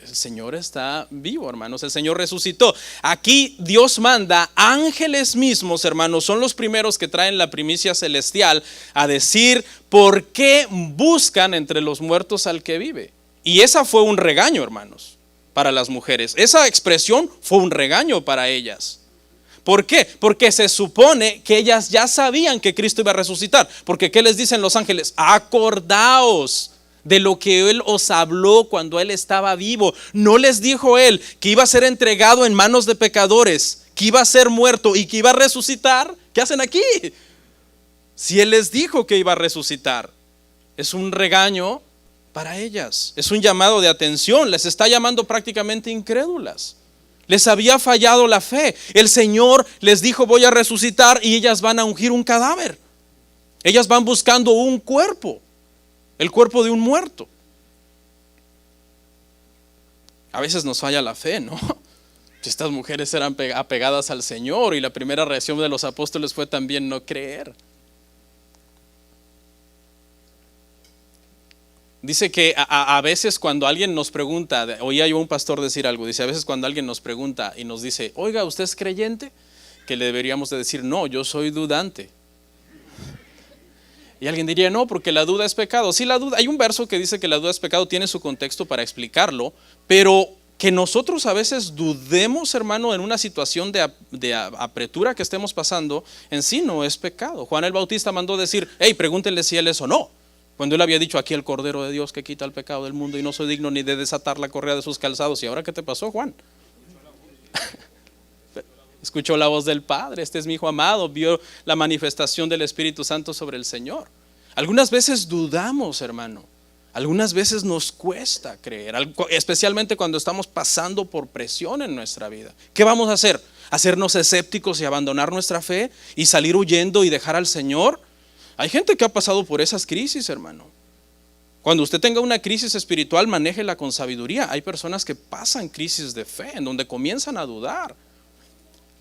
El Señor está vivo, hermanos, el Señor resucitó. Aquí Dios manda ángeles mismos, hermanos, son los primeros que traen la primicia celestial a decir por qué buscan entre los muertos al que vive. Y esa fue un regaño, hermanos, para las mujeres. Esa expresión fue un regaño para ellas. ¿Por qué? Porque se supone que ellas ya sabían que Cristo iba a resucitar. Porque ¿qué les dicen los ángeles? Acordaos de lo que Él os habló cuando Él estaba vivo. No les dijo Él que iba a ser entregado en manos de pecadores, que iba a ser muerto y que iba a resucitar. ¿Qué hacen aquí? Si Él les dijo que iba a resucitar. Es un regaño para ellas, es un llamado de atención. Les está llamando prácticamente incrédulas. Les había fallado la fe. El Señor les dijo voy a resucitar, y ellas van a ungir un cadáver. Ellas van buscando un cuerpo, el cuerpo de un muerto. A veces nos falla la fe, ¿no? Estas mujeres eran apegadas al Señor, y la primera reacción de los apóstoles fue también no creer. Dice que a veces cuando alguien nos pregunta, oía yo a un pastor decir algo, dice, a veces cuando alguien nos pregunta y nos dice, oiga, ¿usted es creyente? Que le deberíamos de decir, no, yo soy dudante. Y alguien diría, no, porque la duda es pecado. Sí, la duda, hay un verso que dice que la duda es pecado, tiene su contexto para explicarlo, pero que nosotros a veces dudemos, hermano, en una situación de apretura que estemos pasando, en sí no es pecado. Juan el Bautista mandó decir, hey, pregúntenle si él es o no. Cuando él había dicho, aquí el Cordero de Dios que quita el pecado del mundo, y no soy digno ni de desatar la correa de sus calzados. ¿Y ahora qué te pasó, Juan? Escuchó la voz del Padre, este es mi hijo amado, vio la manifestación del Espíritu Santo sobre el Señor. Algunas veces dudamos, hermano, algunas veces nos cuesta creer, especialmente cuando estamos pasando por presión en nuestra vida. ¿Qué vamos a hacer? ¿Hacernos escépticos y abandonar nuestra fe y salir huyendo y dejar al Señor? Hay gente que ha pasado por esas crisis, hermano. Cuando usted tenga una crisis espiritual, manéjela con sabiduría. Hay personas que pasan crisis de fe, en donde comienzan a dudar.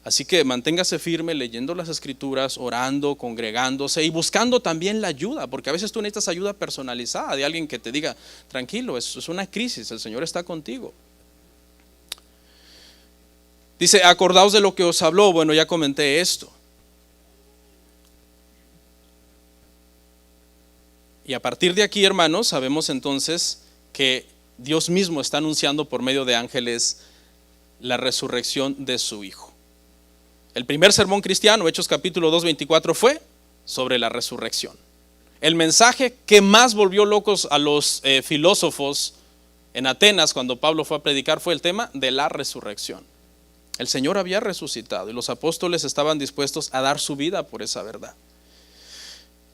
Así que manténgase firme leyendo las escrituras, orando, congregándose y buscando también la ayuda, porque a veces tú necesitas ayuda personalizada de alguien que te diga, tranquilo, es una crisis, el Señor está contigo. Dice, acordaos de lo que os habló. Bueno, ya comenté esto. Y a partir de aquí, hermanos, sabemos entonces que Dios mismo está anunciando por medio de ángeles la resurrección de su Hijo. El primer sermón cristiano, Hechos capítulo 2, 24, fue sobre la resurrección. El mensaje que más volvió locos a los filósofos en Atenas cuando Pablo fue a predicar fue el tema de la resurrección. El Señor había resucitado y los apóstoles estaban dispuestos a dar su vida por esa verdad.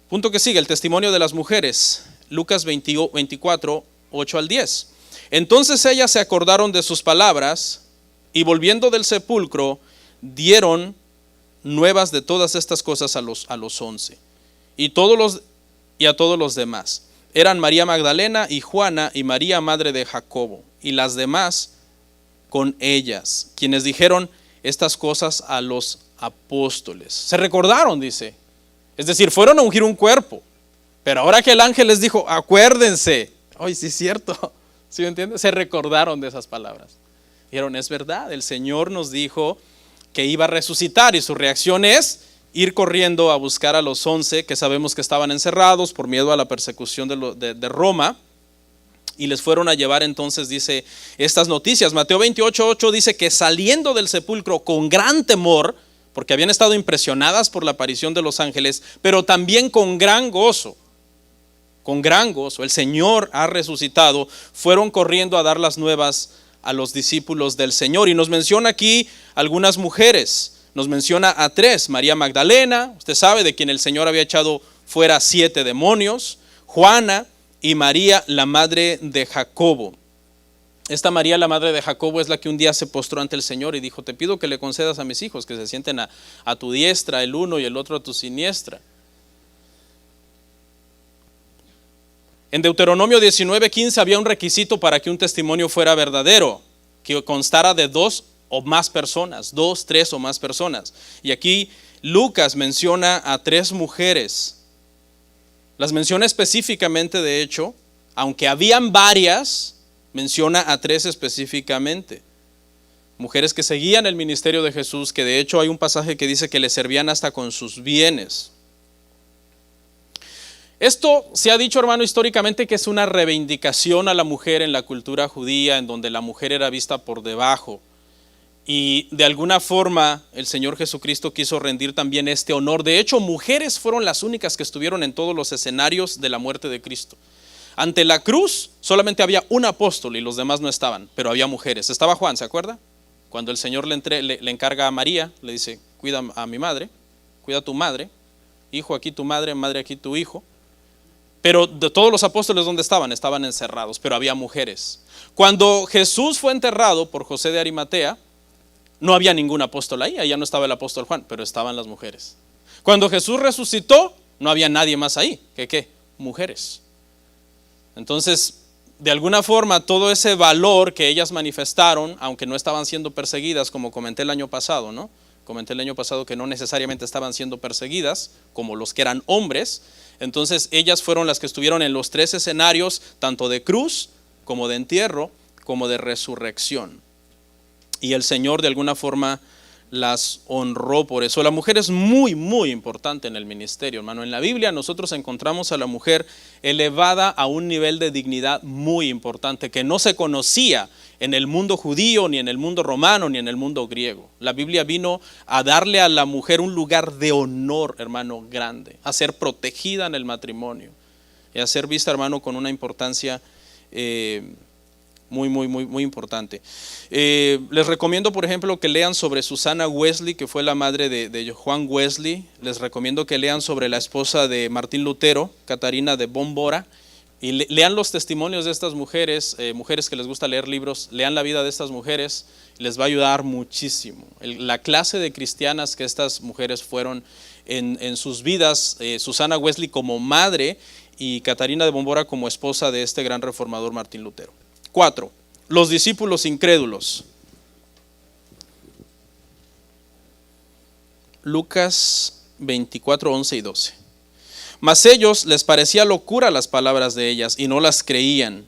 Punto que sigue, el testimonio de las mujeres, Lucas 24, 8 al 10. Entonces ellas se acordaron de sus palabras y volviendo del sepulcro dieron nuevas de todas estas cosas a los 11 y a todos los demás. Eran María Magdalena y Juana y María madre de Jacobo y las demás con ellas, quienes dijeron estas cosas a los apóstoles. Se recordaron, dice. Es decir, fueron a ungir un cuerpo, pero ahora que el ángel les dijo, acuérdense. Ay, sí es cierto, ¿sí me entiendes? Se recordaron de esas palabras. Dijeron, es verdad, el Señor nos dijo que iba a resucitar, y su reacción es ir corriendo a buscar a los 11 que sabemos que estaban encerrados por miedo a la persecución de Roma, y les fueron a llevar entonces, dice, estas noticias. Mateo 28, 8 dice que saliendo del sepulcro con gran temor, porque habían estado impresionadas por la aparición de los ángeles, pero también con gran gozo, el Señor ha resucitado, fueron corriendo a dar las nuevas a los discípulos del Señor. Y nos menciona aquí algunas mujeres, nos menciona a 3, María Magdalena, usted sabe, de quien el Señor había echado fuera 7 demonios, Juana y María, la madre de Jacobo. Esta María, la madre de Jacobo, es la que un día se postró ante el Señor y dijo: te pido que le concedas a mis hijos, que se sienten a tu diestra, el uno y el otro a tu siniestra. En Deuteronomio 19:15 había un requisito para que un testimonio fuera verdadero, que constara de 2 o más personas, 2, 3 o más personas. Y aquí Lucas menciona a 3 mujeres. Las menciona específicamente, de hecho, aunque habían varias, menciona a 3 específicamente. Mujeres que seguían el ministerio de Jesús, que de hecho hay un pasaje que dice que le servían hasta con sus bienes. Esto se ha dicho, hermano, históricamente que es una reivindicación a la mujer en la cultura judía, en donde la mujer era vista por debajo. Y de alguna forma el Señor Jesucristo quiso rendir también este honor. De hecho, mujeres fueron las únicas que estuvieron en todos los escenarios de la muerte de Cristo. Ante la cruz solamente había un apóstol y los demás no estaban, pero había mujeres. Estaba Juan, ¿se acuerda? Cuando el Señor le encarga a María, le dice: cuida a mi madre, cuida a tu madre, hijo aquí tu madre, madre aquí tu hijo. Pero de todos los apóstoles, ¿dónde estaban? Estaban encerrados, pero había mujeres. Cuando Jesús fue enterrado por José de Arimatea, no había ningún apóstol ahí, allá no estaba el apóstol Juan, pero estaban las mujeres. Cuando Jesús resucitó, no había nadie más ahí. ¿Qué? Mujeres. Entonces, de alguna forma, todo ese valor que ellas manifestaron, aunque no estaban siendo perseguidas, como comenté el año pasado, ¿no? Comenté el año pasado que no necesariamente estaban siendo perseguidas, como los que eran hombres. Entonces, ellas fueron las que estuvieron en los 3 escenarios, tanto de cruz, como de entierro, como de resurrección. Y el Señor de alguna forma las honró por eso. La mujer es muy, muy importante en el ministerio, hermano. En la Biblia nosotros encontramos a la mujer elevada a un nivel de dignidad muy importante que no se conocía en el mundo judío, ni en el mundo romano, ni en el mundo griego. La Biblia vino a darle a la mujer un lugar de honor, hermano, grande, a ser protegida en el matrimonio y a ser vista, hermano, con una importancia muy importante. Les recomiendo, por ejemplo, que lean sobre Susana Wesley, que fue la madre de Juan Wesley. Les recomiendo que lean sobre la esposa de Martín Lutero, Catarina de Bómbora, y lean los testimonios de estas mujeres, mujeres que les gusta leer libros. Lean la vida de estas mujeres, les va a ayudar muchísimo. La clase de cristianas que estas mujeres fueron en sus vidas, Susana Wesley como madre y Catarina de Bómbora como esposa de este gran reformador Martín Lutero. 4. Los discípulos incrédulos. Lucas 24, 11 y 12. Mas ellos les parecía locura las palabras de ellas y no las creían.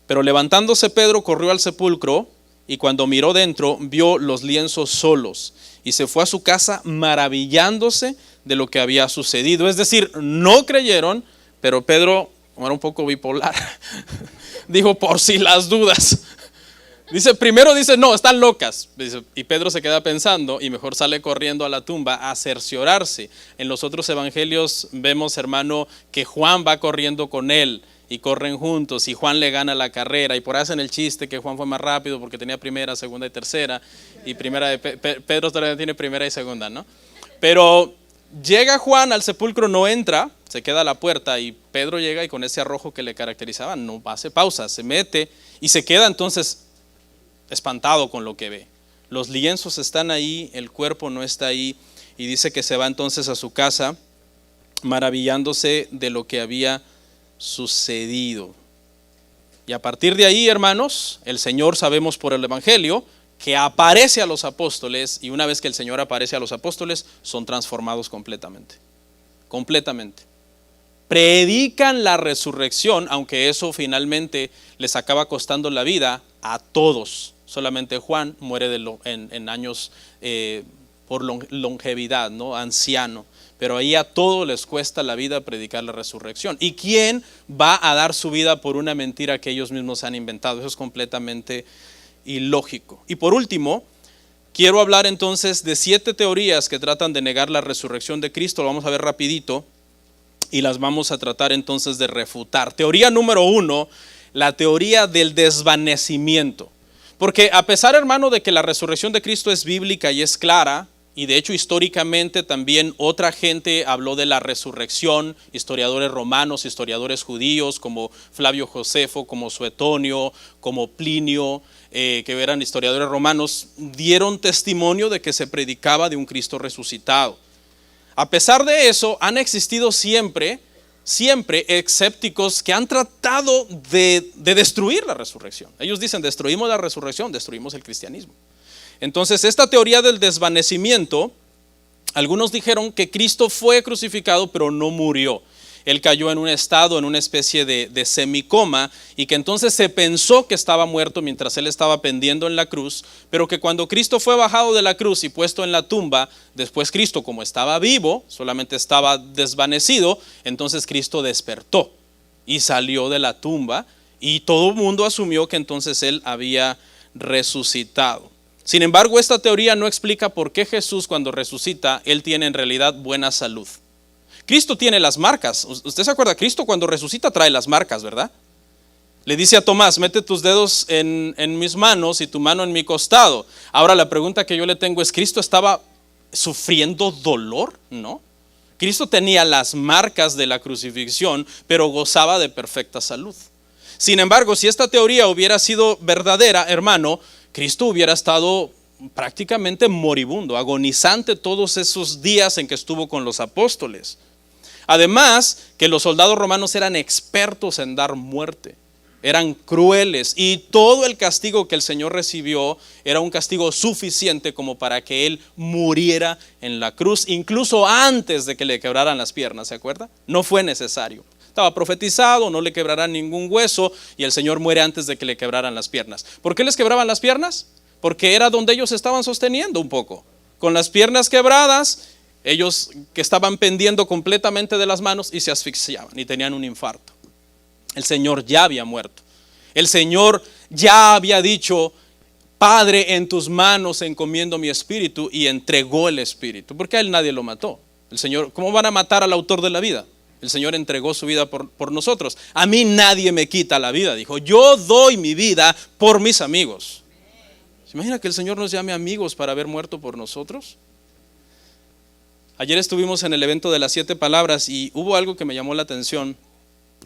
Pero levantándose Pedro corrió al sepulcro y cuando miró dentro vio los lienzos solos y se fue a su casa maravillándose de lo que había sucedido. Es decir, no creyeron, pero Pedro era un poco bipolar. Dijo, por si las dudas. Primero dice, no, están locas. Y Pedro se queda pensando y mejor sale corriendo a la tumba a cerciorarse. En los otros evangelios vemos, hermano, que Juan va corriendo con él y corren juntos y Juan le gana la carrera. Y por ahí hacen el chiste que Juan fue más rápido porque tenía primera, segunda y tercera. Y Pedro todavía tiene primera y segunda, ¿no? Pero llega Juan al sepulcro, no entra, se queda a la puerta y Pedro llega y con ese arrojo que le caracterizaba no hace pausa, se mete y se queda entonces espantado con lo que ve. Los lienzos están ahí, el cuerpo no está ahí y dice que se va entonces a su casa maravillándose de lo que había sucedido. Y a partir de ahí, hermanos, el Señor, sabemos por el evangelio, que aparece a los apóstoles y una vez que el Señor aparece a los apóstoles son transformados completamente. Predican la resurrección, aunque eso finalmente les acaba costando la vida a todos. Solamente Juan muere en años por longevidad, ¿no? Anciano. Pero ahí a todos les cuesta la vida predicar la resurrección. ¿Y quién va a dar su vida por una mentira que ellos mismos han inventado? Eso es completamente ilógico. Y por último, quiero hablar entonces de 7 teorías que tratan de negar la resurrección de Cristo. Lo vamos a ver rapidito y las vamos a tratar entonces de refutar. Teoría número 1, la teoría del desvanecimiento. Porque a pesar, hermano, de que la resurrección de Cristo es bíblica y es clara y de hecho históricamente también otra gente habló de la resurrección, historiadores romanos, historiadores judíos como Flavio Josefo, como Suetonio, como Plinio, que eran historiadores romanos, dieron testimonio de que se predicaba de un Cristo resucitado. A pesar de eso, han existido siempre escépticos que han tratado de destruir la resurrección. Ellos dicen, destruimos la resurrección, destruimos el cristianismo. Entonces, esta teoría del desvanecimiento, algunos dijeron que Cristo fue crucificado, pero no murió. Él cayó en un estado, en una especie de semicoma, y que entonces se pensó que estaba muerto mientras él estaba pendiendo en la cruz, pero que cuando Cristo fue bajado de la cruz y puesto en la tumba, después Cristo, como estaba vivo, solamente estaba desvanecido, entonces Cristo despertó y salió de la tumba, y todo el mundo asumió que entonces él había resucitado. Sin embargo, esta teoría no explica por qué Jesús, cuando resucita, él tiene en realidad buena salud. Cristo tiene las marcas. Usted se acuerda, Cristo cuando resucita trae las marcas, ¿verdad? Le dice a Tomás, mete tus dedos en mis manos y tu mano en mi costado. Ahora la pregunta que yo le tengo es, ¿Cristo estaba sufriendo dolor? No. Cristo tenía las marcas de la crucifixión, pero gozaba de perfecta salud. Sin embargo, si esta teoría hubiera sido verdadera, hermano, Cristo hubiera estado prácticamente moribundo, agonizante todos esos días en que estuvo con los apóstoles. Además, que los soldados romanos eran expertos en dar muerte, eran crueles, y todo el castigo que el Señor recibió era un castigo suficiente como para que Él muriera en la cruz, incluso antes de que le quebraran las piernas, ¿se acuerda? No fue necesario. Estaba profetizado, no le quebrarán ningún hueso, y el Señor muere antes de que le quebraran las piernas. ¿Por qué les quebraban las piernas? Porque era donde ellos estaban sosteniendo un poco. Con las piernas quebradas, ellos que estaban pendiendo completamente de las manos y se asfixiaban y tenían un infarto. El Señor ya había muerto. El Señor ya había dicho, Padre, en tus manos encomiendo mi espíritu, y entregó el espíritu. Porque a él nadie lo mató. El Señor, ¿cómo van a matar al autor de la vida? El Señor entregó su vida por nosotros. A mí nadie me quita la vida, dijo. Yo doy mi vida por mis amigos. ¿Se imagina que el Señor nos llame amigos para haber muerto por nosotros? Ayer estuvimos en el evento de las 7 palabras y hubo algo que me llamó la atención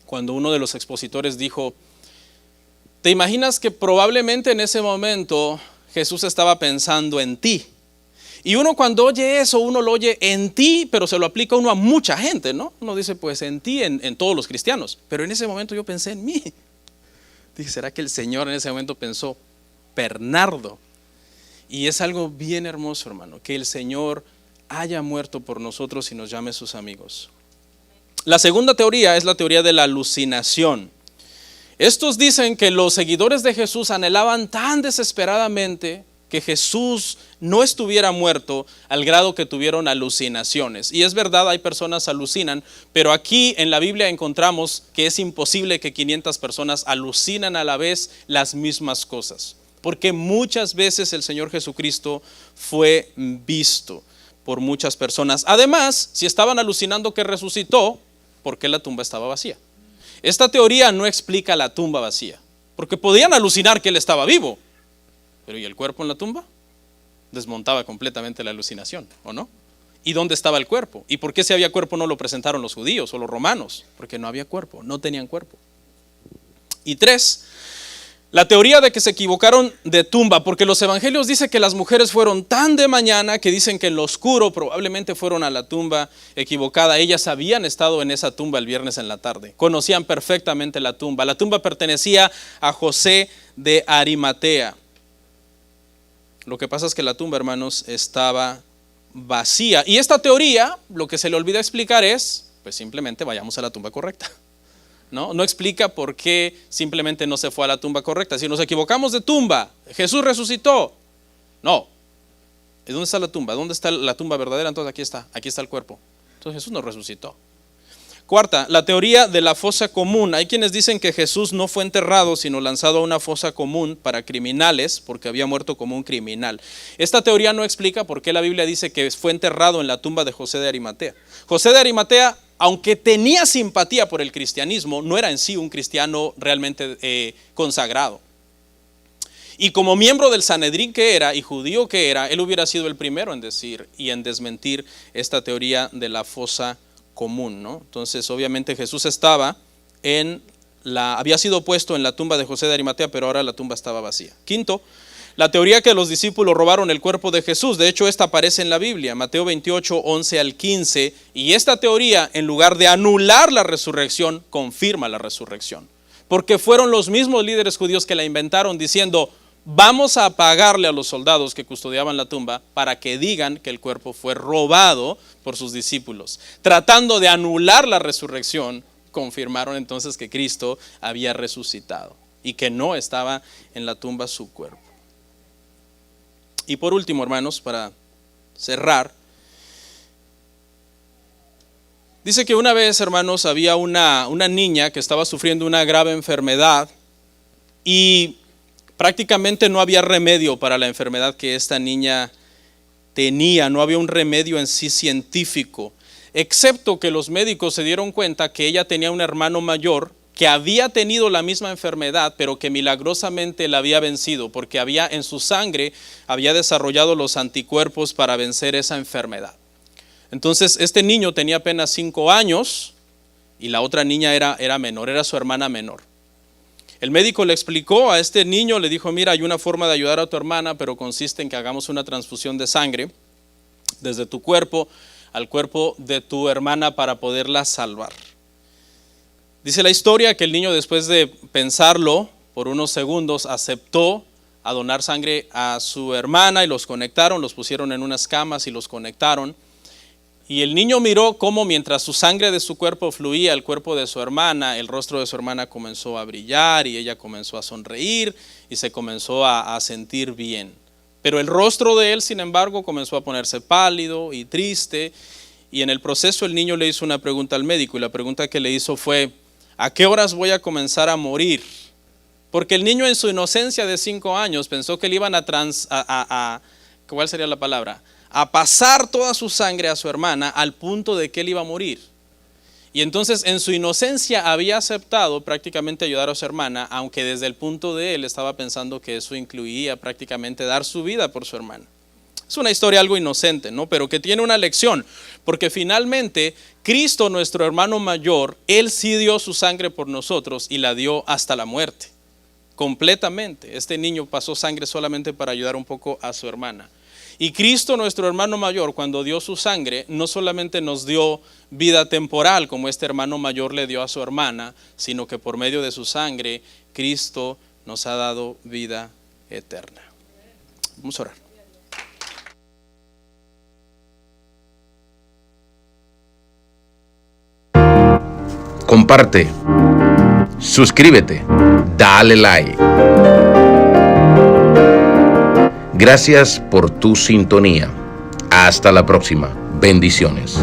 cuando uno de los expositores dijo, ¿te imaginas que probablemente en ese momento Jesús estaba pensando en ti? Y uno cuando oye eso, uno lo oye en ti, pero se lo aplica uno a mucha gente, ¿no? Uno dice, pues en ti, en todos los cristianos. Pero en ese momento yo pensé en mí. Dije, ¿será que el Señor en ese momento pensó, Bernardo? Y es algo bien hermoso, hermano, que el Señor haya muerto por nosotros y nos llame sus amigos. La segunda teoría es la teoría de la alucinación. Estos dicen que los seguidores de Jesús anhelaban tan desesperadamente que Jesús no estuviera muerto al grado que tuvieron alucinaciones. Y es verdad, hay personas alucinan, pero aquí en la Biblia encontramos que es imposible que 500 personas alucinan a la vez las mismas cosas, porque muchas veces el Señor Jesucristo fue visto por muchas personas. Además, si estaban alucinando que resucitó, ¿por qué la tumba estaba vacía? Esta teoría no explica la tumba vacía, porque podían alucinar que él estaba vivo, pero ¿y el cuerpo en la tumba? Desmontaba completamente la alucinación, ¿o no? ¿Y dónde estaba el cuerpo? ¿Y por qué si había cuerpo no lo presentaron los judíos o los romanos? Porque no había cuerpo, no tenían cuerpo. Y 3, la teoría de que se equivocaron de tumba, porque los evangelios dicen que las mujeres fueron tan de mañana que dicen que en lo oscuro probablemente fueron a la tumba equivocada. Ellas habían estado en esa tumba el viernes en la tarde, conocían perfectamente la tumba. La tumba pertenecía a José de Arimatea. Lo que pasa es que la tumba, hermanos, estaba vacía. Y esta teoría, lo que se le olvida explicar es, pues simplemente vayamos a la tumba correcta. No explica por qué simplemente no se fue a la tumba correcta. Si nos equivocamos de tumba, Jesús resucitó. No. ¿Y dónde está la tumba? ¿Dónde está la tumba verdadera? Entonces aquí está el cuerpo. Entonces Jesús no resucitó. 4, la teoría de la fosa común. Hay quienes dicen que Jesús no fue enterrado, sino lanzado a una fosa común para criminales, porque había muerto como un criminal. Esta teoría no explica por qué la Biblia dice que fue enterrado en la tumba de José de Arimatea. José de Arimatea, aunque tenía simpatía por el cristianismo, no era en sí un cristiano realmente consagrado. Y como miembro del Sanedrín que era y judío que era, él hubiera sido el primero en decir y en desmentir esta teoría de la fosa común, ¿no? Entonces, obviamente Jesús había sido puesto en la tumba de José de Arimatea, pero ahora la tumba estaba vacía. Quinto, la teoría que los discípulos robaron el cuerpo de Jesús. De hecho, esta aparece en la Biblia, Mateo 28, 11 al 15. Y esta teoría, en lugar de anular la resurrección, confirma la resurrección. Porque fueron los mismos líderes judíos que la inventaron diciendo: vamos a pagarle a los soldados que custodiaban la tumba para que digan que el cuerpo fue robado por sus discípulos. Tratando de anular la resurrección, confirmaron entonces que Cristo había resucitado y que no estaba en la tumba su cuerpo. Y por último, hermanos, para cerrar, dice que una vez, hermanos, había una niña que estaba sufriendo una grave enfermedad y prácticamente no había remedio para la enfermedad que esta niña tenía. No había un remedio en sí científico, excepto que los médicos se dieron cuenta que ella tenía un hermano mayor que había tenido la misma enfermedad, pero que milagrosamente la había vencido, porque en su sangre había desarrollado los anticuerpos para vencer esa enfermedad. Entonces este niño tenía apenas 5 años y la otra niña era menor, era su hermana menor. El médico le explicó a este niño, le dijo: mira, hay una forma de ayudar a tu hermana, pero consiste en que hagamos una transfusión de sangre desde tu cuerpo al cuerpo de tu hermana para poderla salvar. Dice la historia que el niño, después de pensarlo por unos segundos, aceptó a donar sangre a su hermana y los conectaron, los pusieron en unas camas y los conectaron. Y el niño miró cómo mientras su sangre de su cuerpo fluía al cuerpo de su hermana, el rostro de su hermana comenzó a brillar y ella comenzó a sonreír y se comenzó a sentir bien. Pero el rostro de él, sin embargo, comenzó a ponerse pálido y triste. Y en el proceso el niño le hizo una pregunta al médico, y la pregunta que le hizo fue: ¿a qué horas voy a comenzar a morir? Porque el niño, en su inocencia de 5 años, pensó que le iban ¿cuál sería la palabra? A pasar toda su sangre a su hermana al punto de que él iba a morir. Y entonces, en su inocencia, había aceptado prácticamente ayudar a su hermana, aunque desde el punto de él estaba pensando que eso incluía prácticamente dar su vida por su hermana. Es una historia algo inocente, ¿no? Pero que tiene una lección, porque finalmente Cristo, nuestro hermano mayor, Él sí dio su sangre por nosotros y la dio hasta la muerte, completamente. Este niño pasó sangre solamente para ayudar un poco a su hermana. Y Cristo, nuestro hermano mayor, cuando dio su sangre, no solamente nos dio vida temporal, como este hermano mayor le dio a su hermana, sino que por medio de su sangre, Cristo nos ha dado vida eterna. Vamos a orar. Comparte, suscríbete, dale like. Gracias por tu sintonía. Hasta la próxima. Bendiciones.